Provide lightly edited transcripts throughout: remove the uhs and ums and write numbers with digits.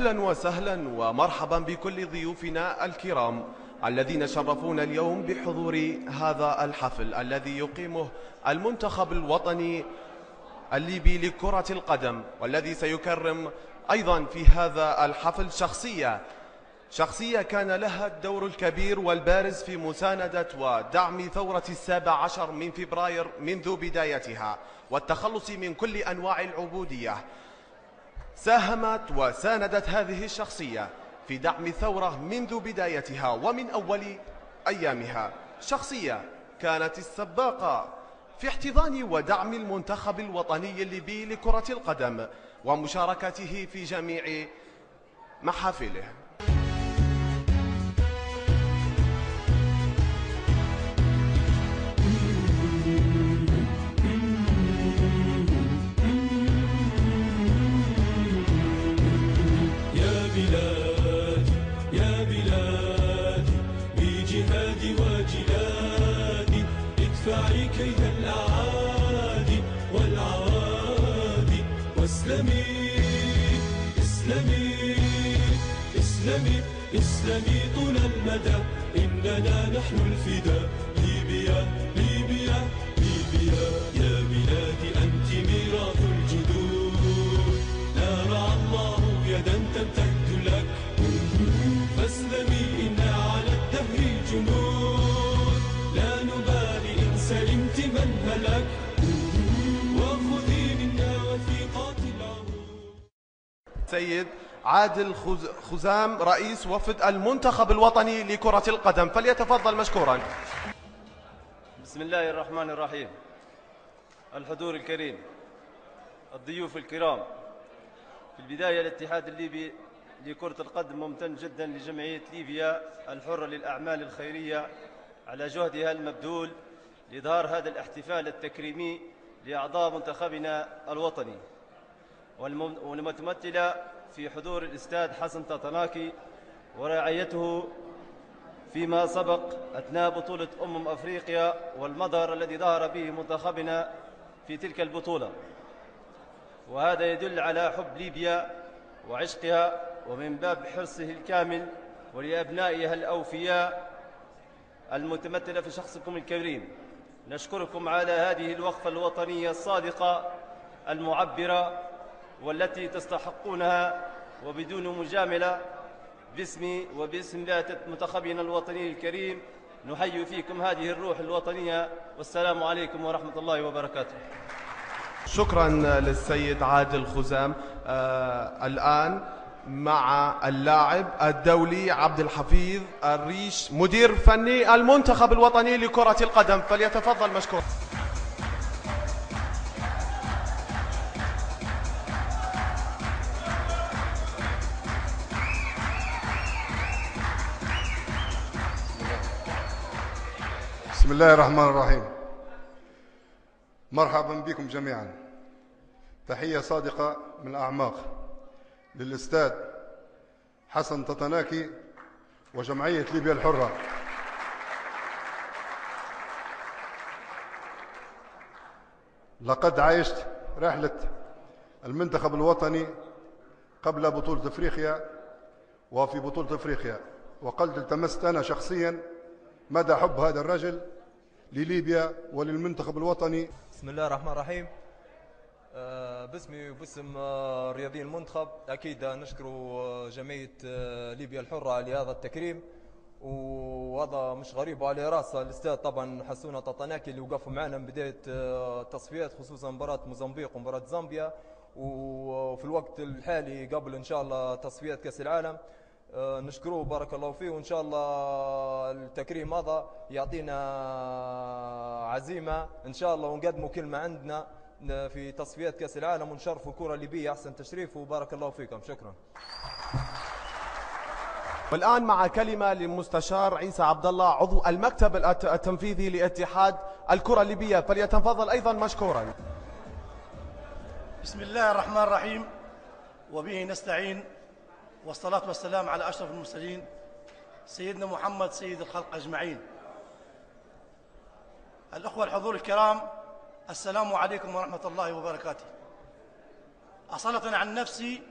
أهلا وسهلا ومرحبا بكل ضيوفنا الكرام الذين شرفونا اليوم بحضور هذا الحفل الذي يقيمه المنتخب الوطني الليبي لكرة القدم، والذي سيكرم أيضا في هذا الحفل شخصية كان لها الدور الكبير والبارز في مساندة ودعم ثورة 17 من فبراير منذ بدايتها والتخلص من كل أنواع العبودية. ساهمت وساندت هذه الشخصية في دعم الثورة منذ بدايتها ومن أول أيامها. شخصية كانت السباقة في احتضان ودعم المنتخب الوطني الليبي لكرة القدم ومشاركته في جميع محافله. يا بلادي بجهادي وجلادي ادفعي كيد الأعادي والعوادي واسلمي اسلمي طول المدى إننا نحن الفداء. ليبيا يا بلادي أنت ميراث الجدود، نارع الله يدا تمتد لك فاسلمي إنا على الدهر جنود، لا نبالي إن سلمت من هلك وخذي منا وثيقات العهود. سيد عادل خزام رئيس وفد المنتخب الوطني لكرة القدم فليتفضل مشكورا. بسم الله الرحمن الرحيم. الحضور الكريم، الضيوف الكرام، في البداية الاتحاد الليبي لكرة القدم ممتن جدا لجمعية ليبيا الحرة للأعمال الخيرية على جهدها المبذول لإظهار هذا الاحتفال التكريمي لأعضاء منتخبنا الوطني، والمتمثلة في حضور الأستاذ حسن تطناكي ورعايته فيما سبق أثناء بطولة أفريقيا والمظهر الذي ظهر به منتخبنا في تلك البطولة، وهذا يدل على حب ليبيا وعشقها ومن باب حرصه الكامل ولأبنائها الأوفياء المتمثلة في شخصكم الكريم. نشكركم على هذه الوقفة الوطنية الصادقة المعبرة والتي تستحقونها وبدون مجاملة. باسمي وباسم بعثة منتخبنا الوطني الكريم نحيي فيكم هذه الروح الوطنية، والسلام عليكم ورحمة الله وبركاته. شكرا للسيد عادل خزام. الآن مع اللاعب الدولي عبد الحفيظ الريش مدير فني المنتخب الوطني لكرة القدم فليتفضل مشكور. بسم الله الرحمن الرحيم. مرحبا بكم جميعا. تحية صادقة من الأعماق للأستاذ حسن تطناكي وجمعية ليبيا الحرة. لقد عايشت رحلة المنتخب الوطني قبل بطولة أفريقيا وفي بطولة أفريقيا، وقد التمست أنا شخصيا مدى حب هذا الرجل لليبيا وللمنتخب الوطني. بسم الله الرحمن الرحيم. باسمي وباسم رياضيين المنتخب أكيد نشكر جمعية ليبيا الحرة لهذا التكريم، وهذا مش غريب وعلى راسه الأستاذ طبعا حسونة تطناكي اللي وقفوا معنا من بداية التصفيات، خصوصا مباراة موزمبيق ومباراة زامبيا، وفي الوقت الحالي قبل إن شاء الله تصفيات كأس العالم. نشكروه بارك الله فيه، وإن شاء الله التكريم هذا يعطينا عزيمة إن شاء الله ونقدموا كلمة عندنا في تصفيات كأس العالم ونشرفوا الكرة الليبية أحسن تشريف، وبارك الله فيكم. شكرا. والآن مع كلمة للمستشار عيسى عبد الله عضو المكتب التنفيذي لاتحاد الكرة الليبية فليتفضل أيضا مشكورا. بسم الله الرحمن الرحيم، وبه نستعين، والصلاة والسلام على أشرف المرسلين سيدنا محمد سيد الخلق أجمعين. الأخوة الحضور الكرام، السلام عليكم ورحمة الله وبركاته. أصالة عن نفسي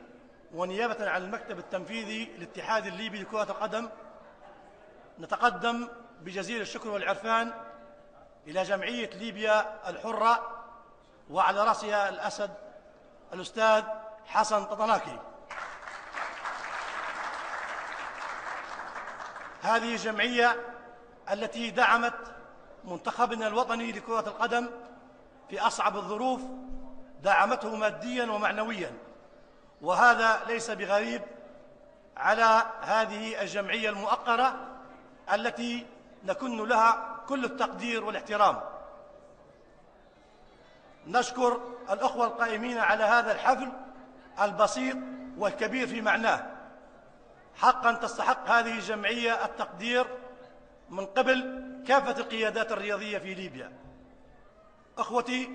ونيابة عن المكتب التنفيذي للاتحاد الليبي لكرة القدم، نتقدم بجزيل الشكر والعرفان إلى جمعية ليبيا الحرة، وعلى رأسها الأسد الأستاذ حسن تطناكي. هذه الجمعية التي دعمت منتخبنا الوطني لكرة القدم في أصعب الظروف، دعمته ماديا ومعنويا، وهذا ليس بغريب على هذه الجمعية المؤقرة التي نكن لها كل التقدير والاحترام. نشكر الأخوة القائمين على هذا الحفل البسيط والكبير في معناه. حقا تستحق هذه الجمعية التقدير من قبل كافة القيادات الرياضية في ليبيا. أخوتي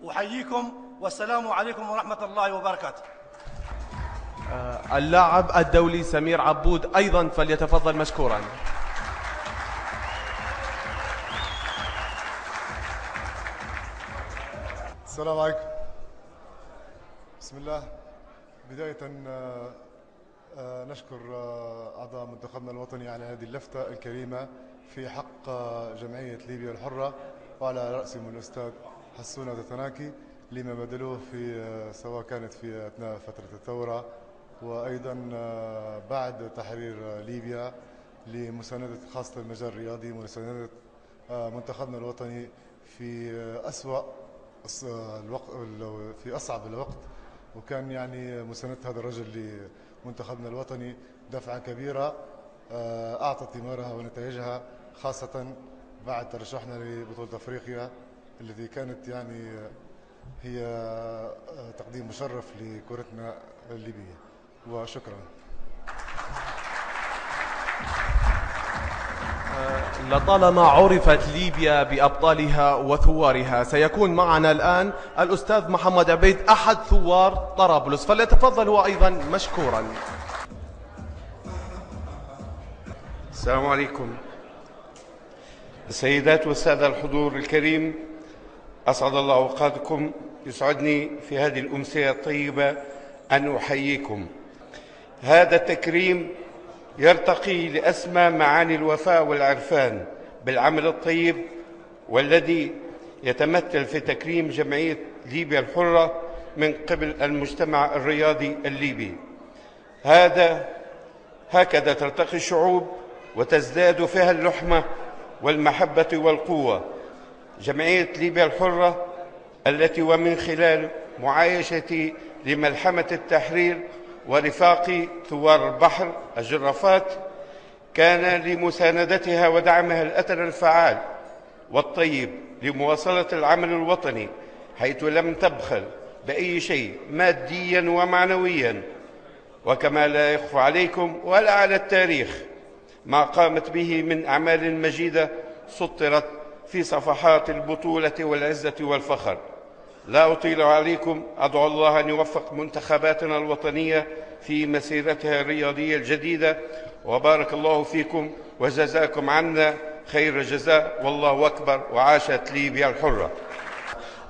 أحييكم والسلام عليكم ورحمة الله وبركاته. اللاعب الدولي سمير عبود أيضا فليتفضل مشكورا. السلام عليكم. بسم الله. بداية نشكر أعضاء منتخبنا الوطني على هذه اللفتة الكريمة في حق جمعية ليبيا الحرة، وعلى رأسهم الأستاذ حسونة تطناكي لما بذلوه في سواء كانت في أثناء فترة الثورة وأيضا بعد تحرير ليبيا، لمساندة خاصة المجال الرياضي ومساندة منتخبنا الوطني في أسوأ الوقت، في أصعب الوقت. وكان يعني مساندة هذا الرجل لمنتخبنا الوطني دفعة كبيرة أعطت ثمارها ونتائجها، خاصة بعد ترشحنا لبطولة أفريقيا التي كانت يعني هي تقديم مشرف لكرتنا الليبية. وشكرا. لطالما عرفت ليبيا بأبطالها وثوارها، سيكون معنا الآن الأستاذ محمد عبيد أحد ثوار طرابلس، فليتفضل هو أيضا مشكورا. السلام عليكم. السيدات والسادة الحضور الكريم، أسعد الله أوقاتكم. يسعدني في هذه الأمسية الطيبة أن أحييكم. هذا التكريم يرتقي لأسمى معاني الوفاء والعرفان بالعمل الطيب، والذي يتمثل في تكريم جمعية ليبيا الحرة من قبل المجتمع الرياضي الليبي. هكذا ترتقي الشعوب وتزداد فيها اللحمة والمحبة والقوة. جمعية ليبيا الحرة التي ومن خلال معايشتي لملحمة التحرير ورفاق ثوار البحر الجرافات كان لمساندتها ودعمها الأثر الفعال والطيب لمواصلة العمل الوطني، حيث لم تبخل بأي شيء ماديا ومعنويا. وكما لا يخفى عليكم ولا على التاريخ ما قامت به من أعمال مجيدة سطرت في صفحات البطولة والعزة والفخر. لا أطيل عليكم، أدعو الله أن يوفق منتخباتنا الوطنية في مسيرتها الرياضية الجديدة، وبارك الله فيكم وجزاكم عنا خير الجزاء، والله أكبر، وعاشت ليبيا الحرة.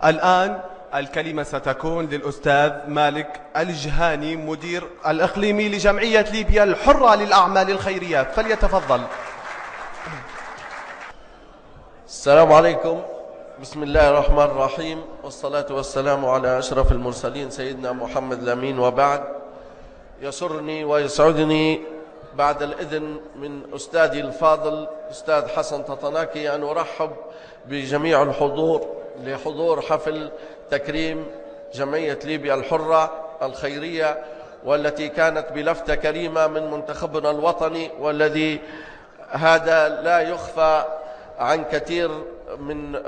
الآن الكلمة ستكون للأستاذ مالك الجهاني مدير الإقليمي لجمعية ليبيا الحرة للأعمال الخيرية، فليتفضل. السلام عليكم. بسم الله الرحمن الرحيم، والصلاة والسلام على أشرف المرسلين سيدنا محمد الأمين، وبعد. يسرني ويسعدني بعد الإذن من أستاذي الفاضل أستاذ حسن تطناكي أن أرحب بجميع الحضور لحضور حفل تكريم جمعية ليبيا الحرة الخيرية، والتي كانت بلفتة كريمة من منتخبنا الوطني، والذي هذا لا يخفى عن كثير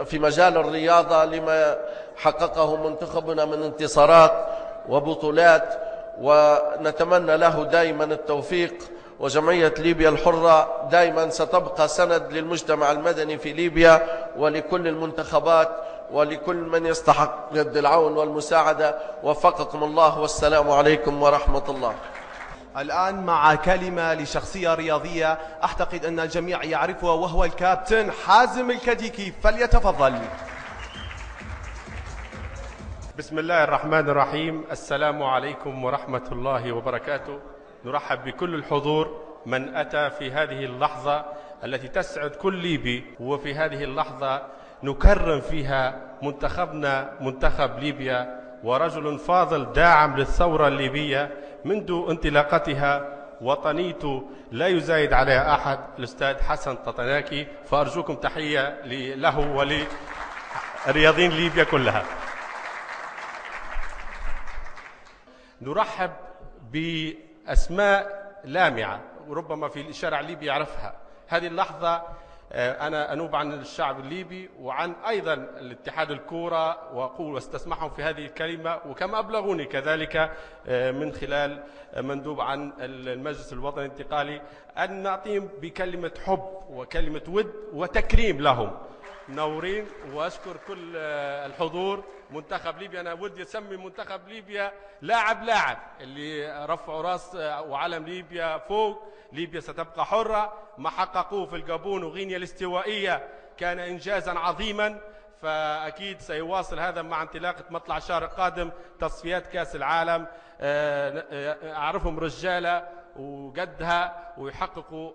في مجال الرياضة لما حققه منتخبنا من انتصارات وبطولات، ونتمنى له دائما التوفيق. وجمعية ليبيا الحرة دائما ستبقى سند للمجتمع المدني في ليبيا ولكل المنتخبات ولكل من يستحق يد العون والمساعدة. وفقكم الله، والسلام عليكم ورحمة الله. الآن مع كلمة لشخصية رياضية أعتقد أن الجميع يعرفها، وهو الكابتن حازم الكديكي، فليتفضل. بسم الله الرحمن الرحيم. السلام عليكم ورحمة الله وبركاته. نرحب بكل الحضور من أتى في هذه اللحظة التي تسعد كل ليبي، وفي هذه اللحظة نكرم فيها منتخبنا منتخب ليبيا، ورجل فاضل داعم للثورة الليبية منذ انطلاقتها، وطنيته لا يزايد عليها أحد، الأستاذ حسن تطناكي. فأرجوكم تحية له ولرياضين ليبيا كلها. نرحب بأسماء لامعة وربما في الشارع الليبي يعرفها. هذه اللحظة أنا أنوب عن الشعب الليبي وعن أيضا الاتحاد الكورة، وأقول واستسمحهم في هذه الكلمة، وكما أبلغوني كذلك من خلال مندوب عن المجلس الوطني الانتقالي أن نعطيهم بكلمة حب وكلمة ود وتكريم لهم. منورين، وأشكر كل الحضور. منتخب ليبيا أنا ودي أسمي منتخب ليبيا لاعب اللي رفعوا راس وعلم ليبيا فوق. ليبيا ستبقى حرة. ما حققوه في الجابون وغينيا الاستوائية كان إنجازا عظيما، فأكيد سيواصل هذا مع انطلاقة مطلع الشهر القادم تصفيات كأس العالم. أعرفهم رجالة وقدها، ويحققوا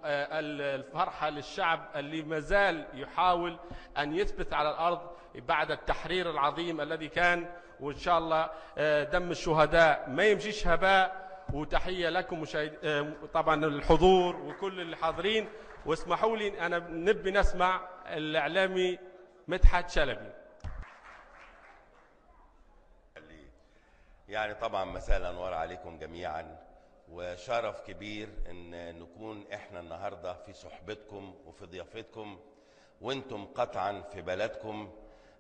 الفرحة للشعب اللي مازال يحاول أن يثبت على الأرض بعد التحرير العظيم الذي كان. وإن شاء الله دم الشهداء ما يمشيش هباء. وتحية لكم طبعا الحضور وكل الحاضرين. واسمحوا لي أنا نبي نسمع الإعلامي مدحت شلبي. يعني طبعا مساء الأنوار عليكم جميعا، وشرف كبير ان نكون احنا النهارده في صحبتكم وفي ضيافتكم، وانتم قطعا في بلدكم.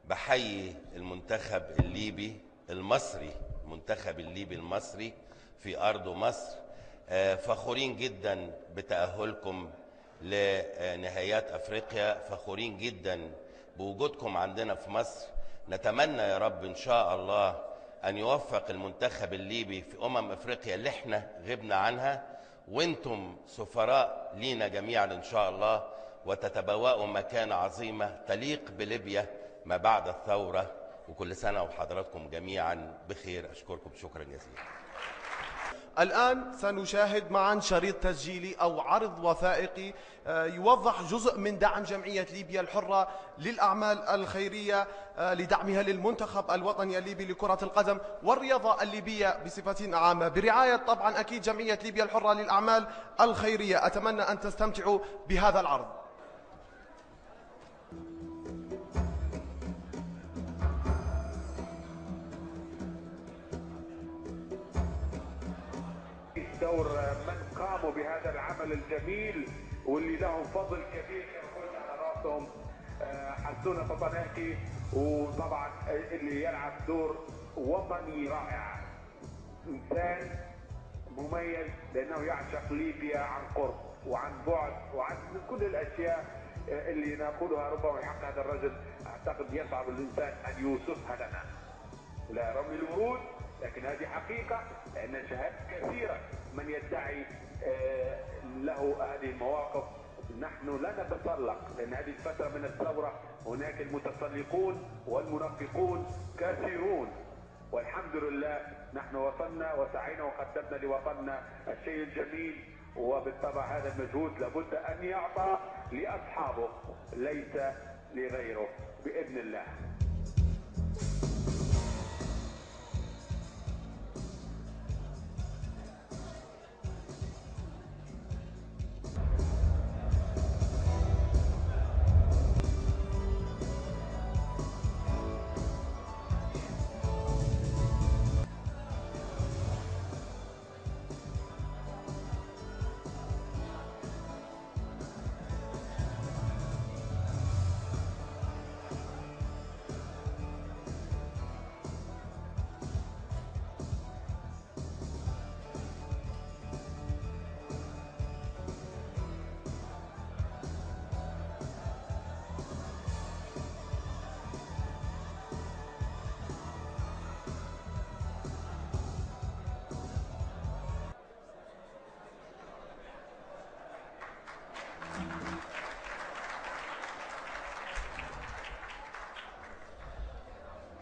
بحيي المنتخب الليبي المصري، المنتخب الليبي المصري في ارض مصر. فخورين جدا بتأهلكم لنهائيات افريقيا، فخورين جدا بوجودكم عندنا في مصر. نتمنى يا رب ان شاء الله أن يوفق المنتخب الليبي في أفريقيا اللي احنا غبنا عنها، وانتم سفراء لينا جميعا إن شاء الله، وتتبوأوا مكانة عظيمة تليق بليبيا ما بعد الثورة. وكل سنة وحضراتكم جميعا بخير. أشكركم شكرا جزيلا. الآن سنشاهد معا شريط تسجيلي أو عرض وثائقي يوضح جزء من دعم جمعية ليبيا الحرة للأعمال الخيرية لدعمها للمنتخب الوطني الليبي لكرة القدم والرياضة الليبية بصفة عامة، برعاية طبعا أكيد جمعية ليبيا الحرة للأعمال الخيرية. أتمنى أن تستمتعوا بهذا العرض. دور من قاموا بهذا العمل الجميل واللي لهم فضل كبير يكون على راسهم حسونة تطناكي، وطبعا اللي يلعب دور وطني رائع، انسان مميز لانه يعشق ليبيا عن قرب وعن بعد وعن كل الاشياء اللي نقولها. ربما يحق هذا الرجل اعتقد يصعب الانسان ان يوصفها لنا، لا رمي الورود، لكن هذه حقيقه لان شاهدت كثيرا من يدعي له هذه المواقف. نحن لا نتسلق، لان هذه الفتره من الثوره هناك المتسلقون والمنافقون كثيرون، والحمد لله نحن وصلنا وسعينا وقدمنا لوطننا الشيء الجميل. وبالطبع هذا المجهود لابد ان يعطى لاصحابه ليس لغيره باذن الله.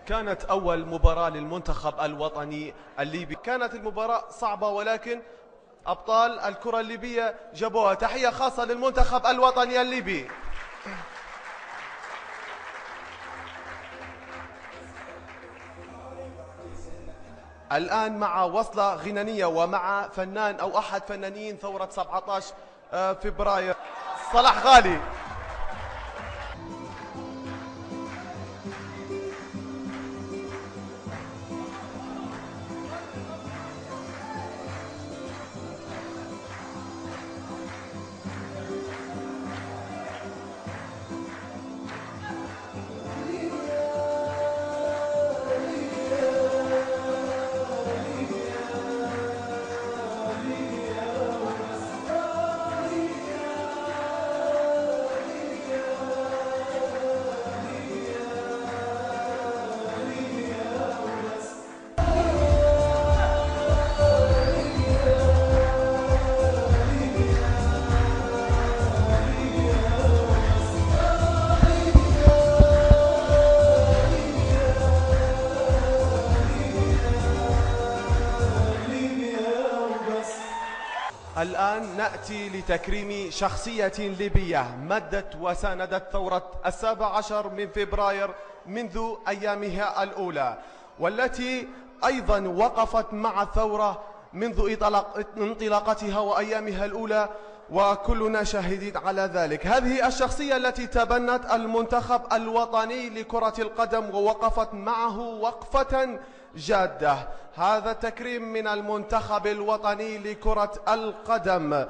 كانت أول مباراة للمنتخب الوطني الليبي. كانت المباراة صعبة ولكن أبطال الكرة الليبية جابوها. تحية خاصة للمنتخب الوطني الليبي. الآن مع وصلة غنانية ومع فنان أو أحد فنانين ثورة 17 فبراير، صلاح غالي. الآن نأتي لتكريم شخصية ليبية مدت وساندت ثورة 17 من فبراير منذ أيامها الأولى، والتي أيضا وقفت مع الثورة منذ انطلاقتها وأيامها الأولى، وكلنا شاهدين على ذلك. هذه الشخصية التي تبنت المنتخب الوطني لكرة القدم ووقفت معه وقفة جادة. هذا تكريم من المنتخب الوطني لكرة القدم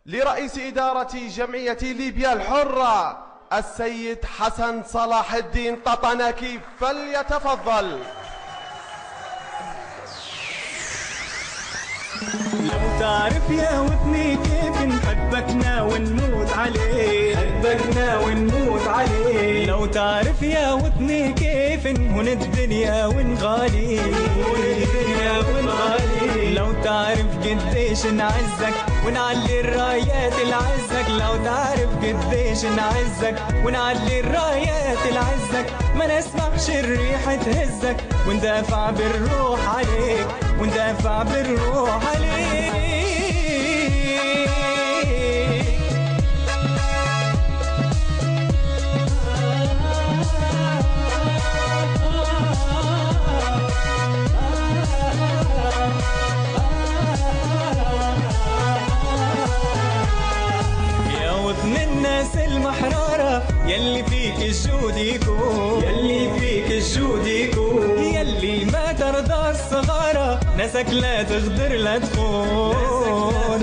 لرئيس إدارة جمعية ليبيا الحرة السيد حسن صلاح الدين ططناكي، فليتفضل. لو تعرف يا وطني كيف نحبكنا ونموت عليه، حبكنا ونموت عليه. لو تعرف يا وطني كيف نهون الدنيا ونغالي، الدنيا ونغالي. لو تعرف قديش نعزك ونعلي الرايات العزك، لو تعرف قديش نعزك ونعلي الرايات العزك، ما نسمحش الريح تهزك وندافع بالروح عليك، وندافع بالروح عليك. يا وطن الناس المحرارة يلي فيك الجود يكون، يلي فيك الجود يكون، يلي ما ترضى الصغارة ناسك لا تغدر لا تخون.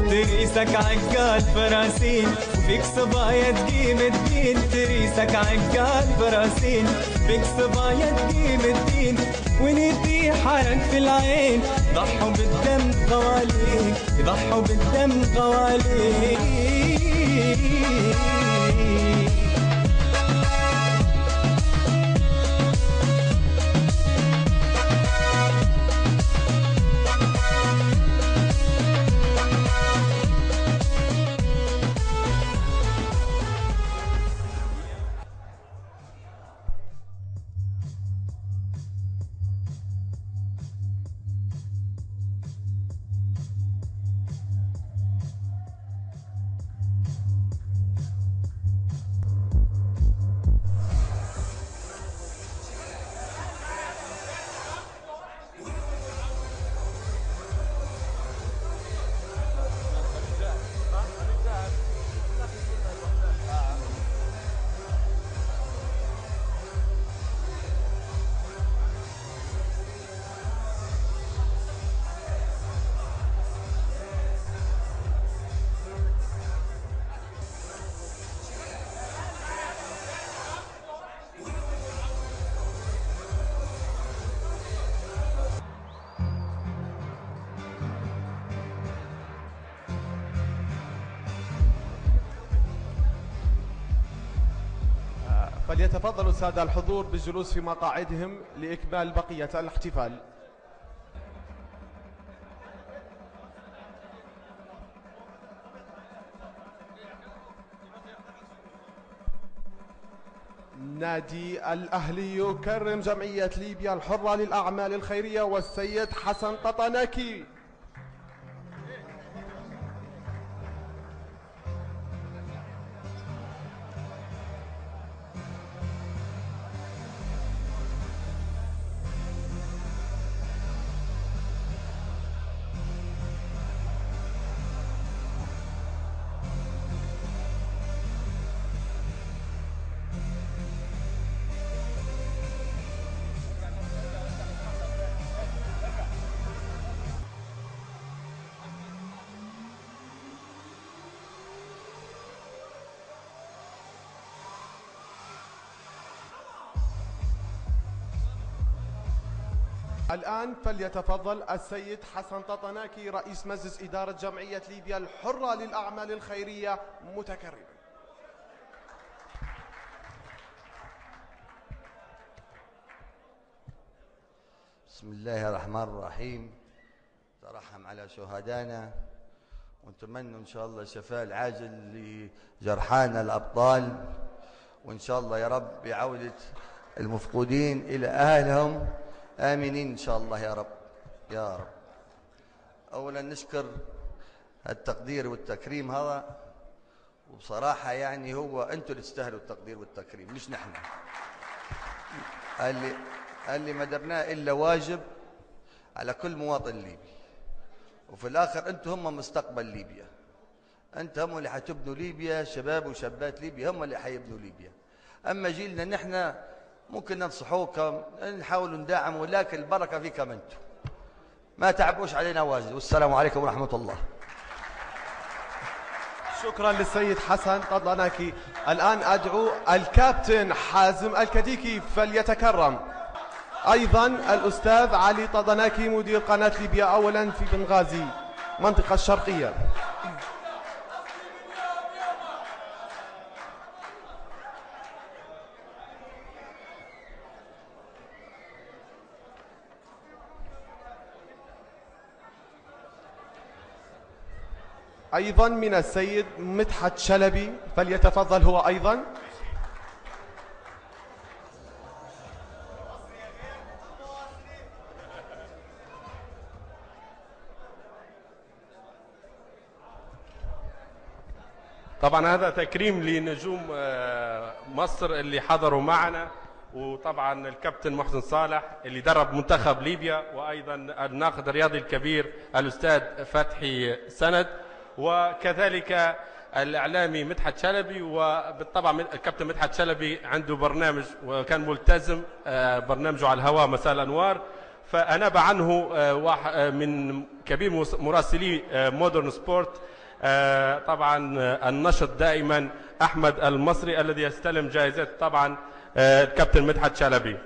تريسك عقاد فراسين وفيك صبايا تقيم الدين، تريسك عقاد فراسين فيك صبايا تقيم الدين، ونيتي حرك في العين ضحوا بالدم غواليك، ضحوا بالدم غواليك. فليتفضل السادة الحضور بالجلوس في مقاعدهم لإكمال بقية الاحتفال. نادي الأهلي يكرم جمعية ليبيا الحرة للأعمال الخيرية والسيد حسن ططناكي. الآن فليتفضل السيد حسن ططناكي رئيس مجلس إدارة جمعية ليبيا الحرة للأعمال الخيرية متكرما. بسم الله الرحمن الرحيم. ترحم على شهدائنا ونتمنى إن شاء الله الشفاء العاجل لجرحانا الأبطال، وإن شاء الله يا رب بعودة المفقودين إلى أهلهم آمنين إن شاء الله يا رب يا رب. أولا نشكر التقدير والتكريم هذا، وبصراحة يعني هو أنتم اللي تستاهلوا التقدير والتكريم مش نحن. اللي ما درناه إلا واجب على كل مواطن ليبي، وفي الآخر أنتم هم مستقبل ليبيا، أنتم هم اللي حتبنوا ليبيا، شباب وشابات ليبيا هم اللي حيبنوا ليبيا. أما جيلنا نحن ممكن ننصحوكم نحاول ندعم، ولكن البركة فيكم أنتم، ما تعبوش علينا واجد. والسلام عليكم ورحمة الله. شكرا للسيد حسن ططناكي. الآن أدعو الكابتن حازم الكديكي فليتكرم، أيضا الأستاذ علي ططناكي مدير قناة ليبيا أولا في بنغازي منطقة الشرقية. أيضا من السيد مدحت شلبي فليتفضل هو أيضا. طبعا هذا تكريم لنجوم مصر اللي حضروا معنا، وطبعا الكابتن محسن صالح اللي درب منتخب ليبيا، وأيضا الناقد الرياضي الكبير الأستاذ فتحي سند، وكذلك الإعلامي مدحت شلبي. وبالطبع الكابتن مدحت شلبي عنده برنامج وكان ملتزم برنامجه على الهواء مساء الأنوار، فأناب عنه واحد من كبير مراسلي مودرن سبورت طبعا النشط دائما أحمد المصري الذي يستلم جائزة طبعا الكابتن مدحت شلبي.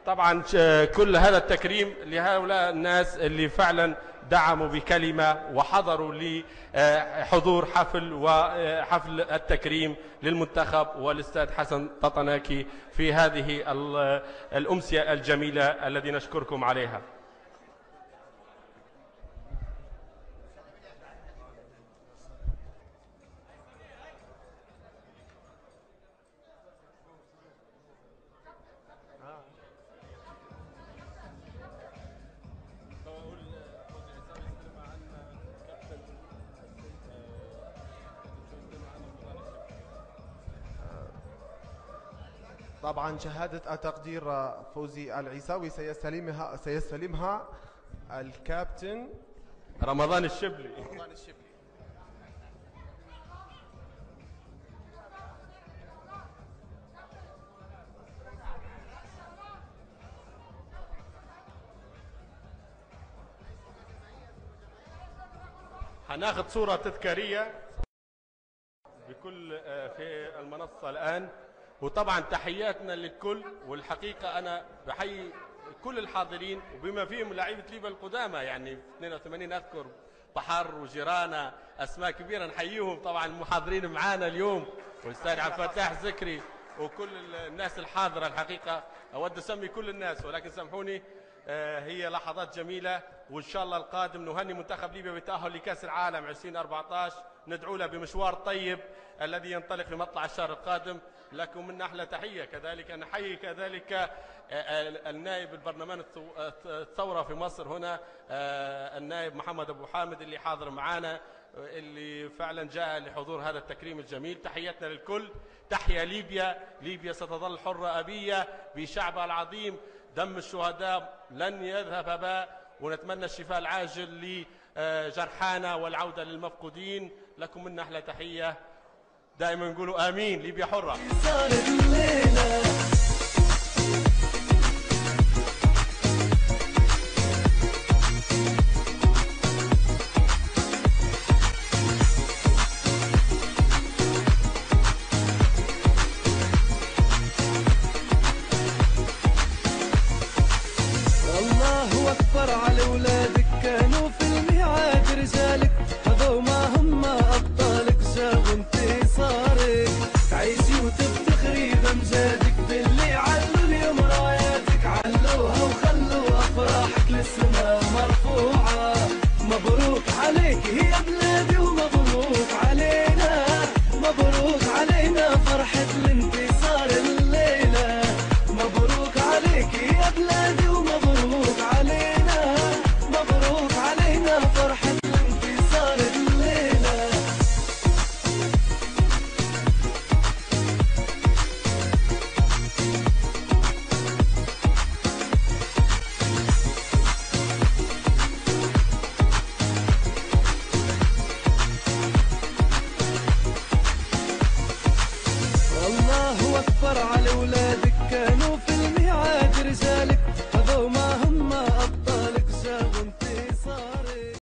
طبعا كل هذا التكريم لهؤلاء الناس اللي فعلا دعموا بكلمة وحضروا لحضور حفل التكريم للمنتخب والأستاذ حسن ططناكي في هذه الأمسية الجميلة الذي نشكركم عليها. طبعا شهادة التقدير فوزي العيساوي سيستلمها الكابتن رمضان الشبلي. هناخذ صورة تذكارية بكل في المنصة الآن. وطبعا تحياتنا للكل، والحقيقة أنا بحيي كل الحاضرين وبما فيهم لعيبة ليبيا القدامى، يعني 82 أذكر بحر وجيرانا أسماء كبيرة نحييهم. طبعا المحاضرين معانا اليوم والأستاذ عبد الفتاح زكري وكل الناس الحاضرة. الحقيقة أود أسمي كل الناس ولكن سامحوني هي لحظات جميلة، وإن شاء الله القادم نهني منتخب ليبيا بالتأهل لكأس العالم 2014. ندعو له بمشوار طيب الذي ينطلق في مطلع الشهر القادم. لكم منا أحلى تحية. كذلك نحيي كذلك النائب البرلمان الثورة في مصر هنا، النائب محمد أبو حامد اللي حاضر معنا، اللي فعلا جاء لحضور هذا التكريم الجميل. تحياتنا للكل. تحيا ليبيا. ليبيا ستظل حرة أبية بشعبها العظيم. دم الشهداء لن يذهب هباء، ونتمنى الشفاء العاجل لجرحانا والعودة للمفقودين. لكم منا أحلى تحية. دائما نقولوا آمين. ليبيا حرة.